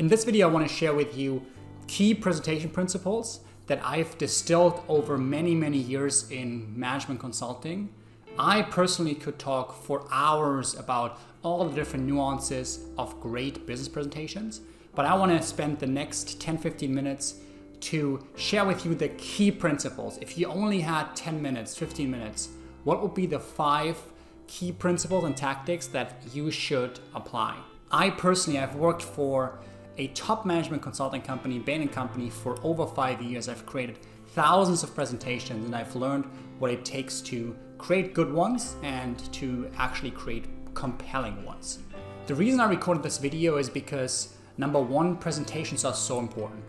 In this video, I want to share with you key presentation principles that I've distilled over many years in management consulting. I personally could talk for hours about all the different nuances of great business presentations, but I want to spend the next 10-15 minutes to share with you the key principles. If you only had 10 minutes, 15 minutes, what would be the 5 key principles and tactics that you should apply? I personally have worked for a top management consulting company, Bain Company, for over 5 years. I've created thousands of presentations and I've learned what it takes to create good ones and to actually create compelling ones. The reason I recorded this video is because number one, presentations are so important.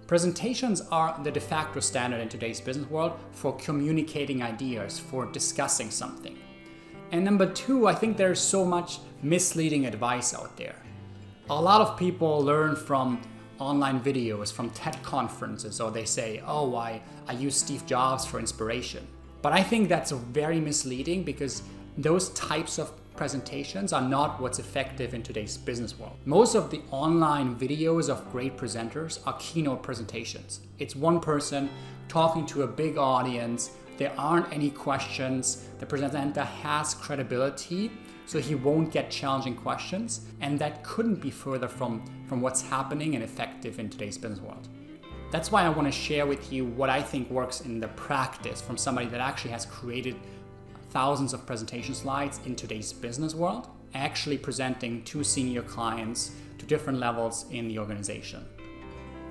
Presentations are the de facto standard in today's business world for communicating ideas, for discussing something. And number two, I think there's so much misleading advice out there. A lot of people learn from online videos, from TED conferences, or they say, oh, I use Steve Jobs for inspiration. But I think that's very misleading because those types of presentations are not what's effective in today's business world. Most of the online videos of great presenters are keynote presentations. It's one person talking to a big audience. There aren't any questions. The presenter has credibility, so he won't get challenging questions. And that couldn't be further from what's happening and effective in today's business world. That's why I want to share with you what I think works in the practice from somebody that actually has created thousands of presentation slides in today's business world, actually presenting to senior clients to different levels in the organization.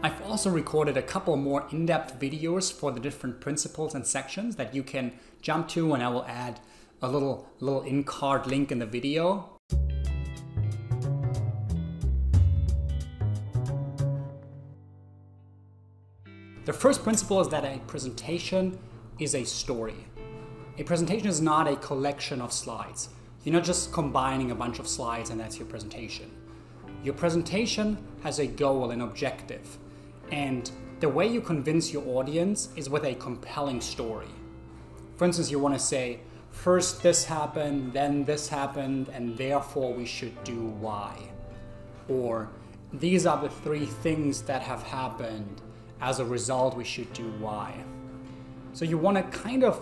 I've also recorded a couple more in-depth videos for the different principles and sections that you can jump to, and I will add a little in-card link in the video. The first principle is that a presentation is a story. A presentation is not a collection of slides. You're not just combining a bunch of slides and that's your presentation. Your presentation has a goal, an objective. And the way you convince your audience is with a compelling story. For instance, you want to say, first this happened, then this happened, and therefore we should do Y. Or these are the 3 things that have happened. As a result, we should do Y. So you want to kind of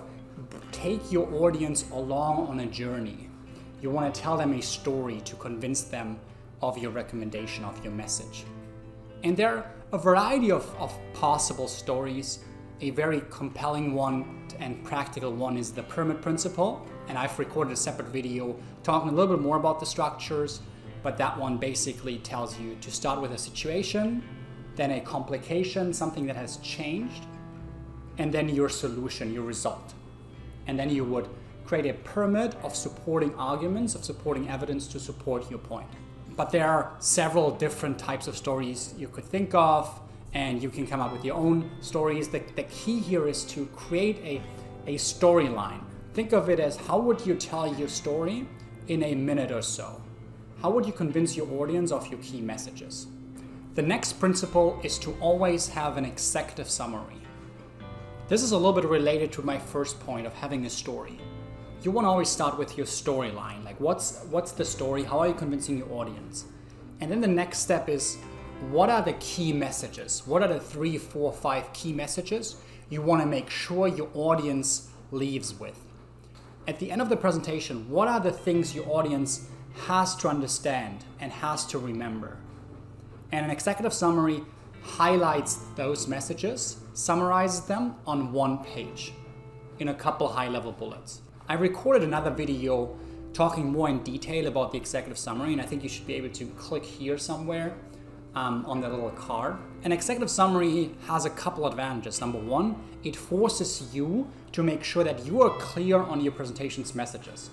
take your audience along on a journey. You want to tell them a story to convince them of your recommendation, of your message. And there are a variety of possible stories. A very compelling one and practical one is the pyramid principle. And I've recorded a separate video talking a little bit more about the structures, but that one basically tells you to start with a situation, then a complication, something that has changed, and then your solution, your result. And then you would create a pyramid of supporting arguments, of supporting evidence to support your point. But there are several different types of stories you could think of, and you can come up with your own stories. The key here is to create a storyline. Think of it as, how would you tell your story in a minute or so? How would you convince your audience of your key messages? The next principle is to always have an executive summary. This is a little bit related to my first point of having a story. You want to always start with your storyline. Like what's the story? How are you convincing your audience? And then the next step is, what are the key messages? What are the 3, 4, 5 key messages you want to make sure your audience leaves with? At the end of the presentation, what are the things your audience has to understand and has to remember? And an executive summary highlights those messages, summarizes them on one page in a couple high-level bullets. I recorded another video talking more in detail about the executive summary, and I think you should be able to click here somewhere on the little card. An executive summary has a couple advantages. Number one, it forces you to make sure that you are clear on your presentation's messages.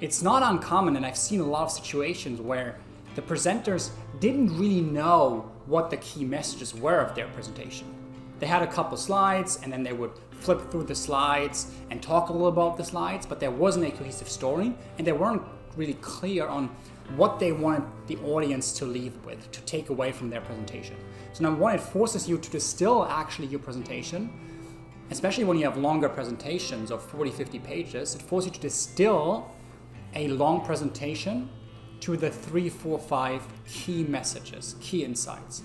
It's not uncommon, and I've seen a lot of situations where the presenters didn't really know what the key messages were of their presentation. They had a couple slides and then they would flip through the slides and talk a little about the slides, but there wasn't a cohesive story and they weren't really clear on what they wanted the audience to leave with, to take away from their presentation. So number one, it forces you to distill actually your presentation, especially when you have longer presentations of 40, 50 pages. It forces you to distill a long presentation to the 3, 4, 5 key messages, key insights.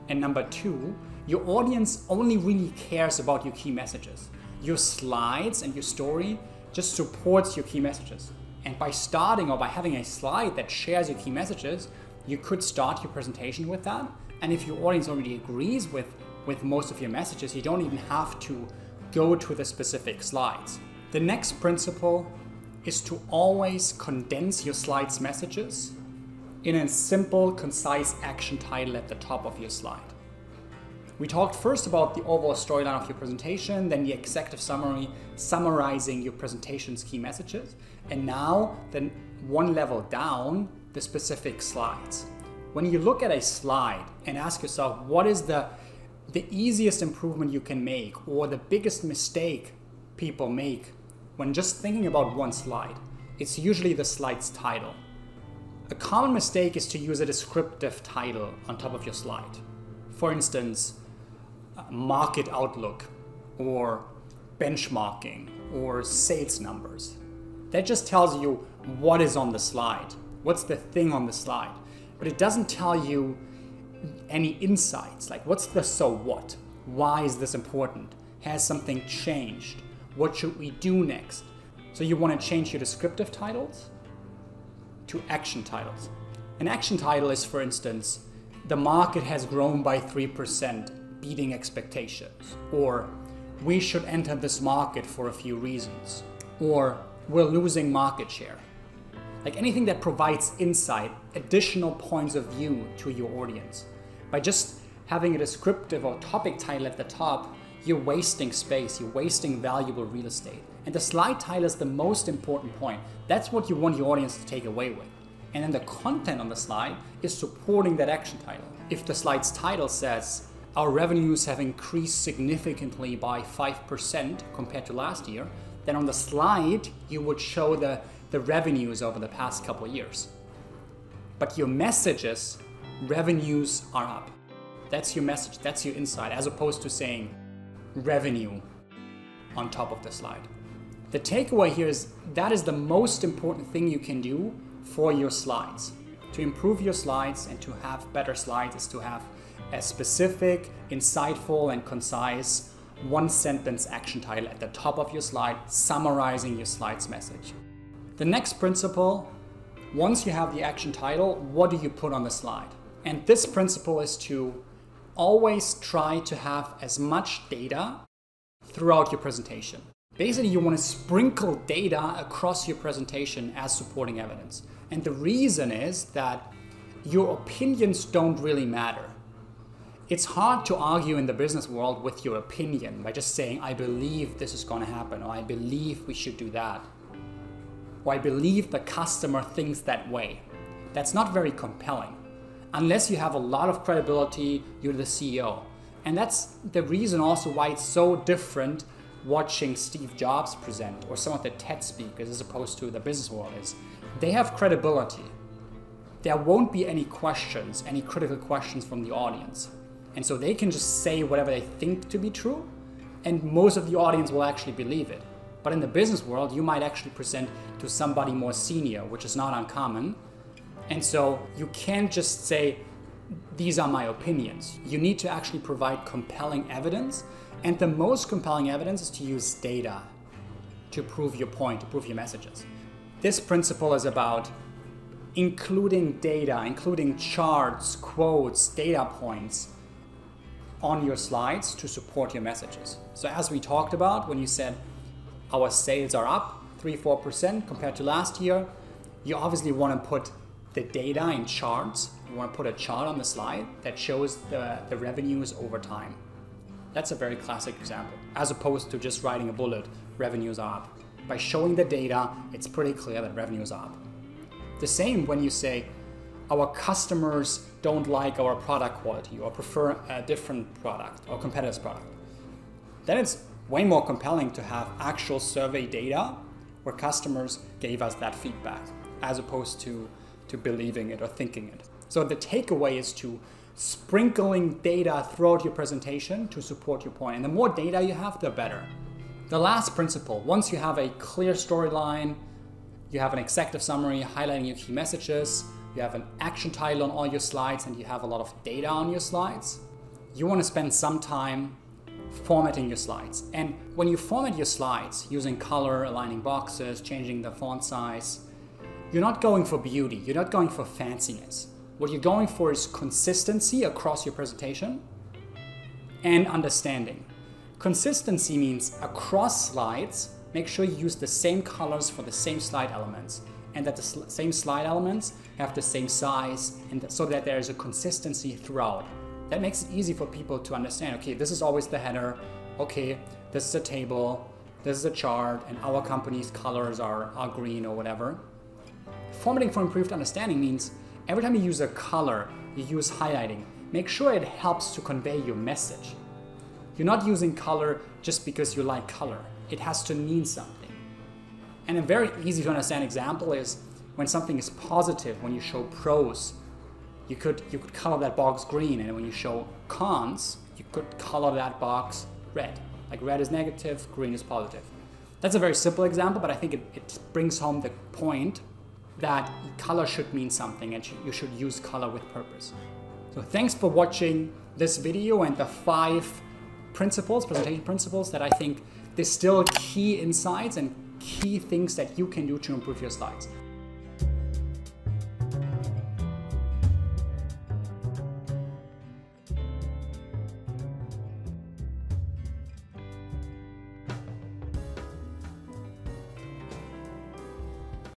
And number 2, your audience only really cares about your key messages. Your slides and your story just supports your key messages. And by starting or by having a slide that shares your key messages, you could start your presentation with that. And if your audience already agrees with most of your messages, you don't even have to go to the specific slides. The next principle is to always condense your slides' messages in a simple, concise action title at the top of your slide. We talked first about the overall storyline of your presentation, then the executive summary summarizing your presentation's key messages, and now then one level down, the specific slides. When you look at a slide and ask yourself, what is the easiest improvement you can make, or the biggest mistake people make when just thinking about one slide, it's usually the slide's title. A common mistake is to use a descriptive title on top of your slide. For instance, market outlook, or benchmarking, or sales numbers. That just tells you what is on the slide, what's the thing on the slide, but it doesn't tell you any insights, like what's the so what? Why is this important? Has something changed? What should we do next? So you want to change your descriptive titles to action titles. An action title is, for instance, the market has grown by 3%, beating expectations, or we should enter this market for a few reasons, or we're losing market share. Like anything that provides insight, additional points of view to your audience. By just having a descriptive or topic title at the top, you're wasting space, you're wasting valuable real estate. And the slide title is the most important point. That's what you want your audience to take away with. And then the content on the slide is supporting that action title. If the slide's title says, our revenues have increased significantly by 5% compared to last year, then on the slide, you would show the revenues over the past couple of years. But your message is, revenues are up. That's your message, that's your insight, as opposed to saying revenue on top of the slide. The takeaway here is that is the most important thing you can do for your slides. To improve your slides and to have better slides is to have a specific, insightful, and concise one-sentence action title at the top of your slide, summarizing your slide's message. The next principle, once you have the action title, what do you put on the slide? And this principle is to always try to have as much data throughout your presentation. Basically, you want to sprinkle data across your presentation as supporting evidence. And the reason is that your opinions don't really matter. It's hard to argue in the business world with your opinion by just saying, I believe this is going to happen, or I believe we should do that, or I believe the customer thinks that way. That's not very compelling. Unless you have a lot of credibility, you're the CEO. And that's the reason also why it's so different watching Steve Jobs present or some of the TED speakers as opposed to the business world is. They have credibility. There won't be any questions, any critical questions from the audience. And so they can just say whatever they think to be true, and most of the audience will actually believe it. But in the business world, you might actually present to somebody more senior, which is not uncommon. And so you can't just say, these are my opinions. You need to actually provide compelling evidence. And the most compelling evidence is to use data to prove your point, to prove your messages. This principle is about including data, including charts, quotes, data points on your slides to support your messages. So as we talked about, when you said our sales are up 3-4% compared to last year, you obviously want to put the data in charts. You want to put a chart on the slide that shows the revenues over time. That's a very classic example, as opposed to just writing a bullet, revenues are up. By showing the data, it's pretty clear that revenues are up. The same when you say, our customers don't like our product quality or prefer a different product or competitor's product. Then it's way more compelling to have actual survey data where customers gave us that feedback, as opposed to believing it or thinking it. So the takeaway is to sprinkling data throughout your presentation to support your point. And the more data you have, the better. The last principle, once you have a clear storyline, you have an executive summary highlighting your key messages, you have an action title on all your slides, and you have a lot of data on your slides, you want to spend some time formatting your slides. And when you format your slides using color, aligning boxes, changing the font size, you're not going for beauty, you're not going for fanciness. What you're going for is consistency across your presentation and understanding. Consistency means across slides, make sure you use the same colors for the same slide elements, and that the same slide elements have the same size, and so that there is a consistency throughout. That makes it easy for people to understand, okay, this is always the header, okay, this is a table, this is a chart, and our company's colors are green or whatever. Formatting for improved understanding means every time you use a color, you use highlighting. Make sure it helps to convey your message. You're not using color just because you like color. It has to mean something. And a very easy to understand example is when something is positive, when you show pros, you could color that box green, and when you show cons, you could color that box red. Like red is negative, green is positive. That's a very simple example, but I think it brings home the point that color should mean something, and you should use color with purpose. So thanks for watching this video and the 5 principles, presentation principles that I think distill key insights and key things that you can do to improve your slides.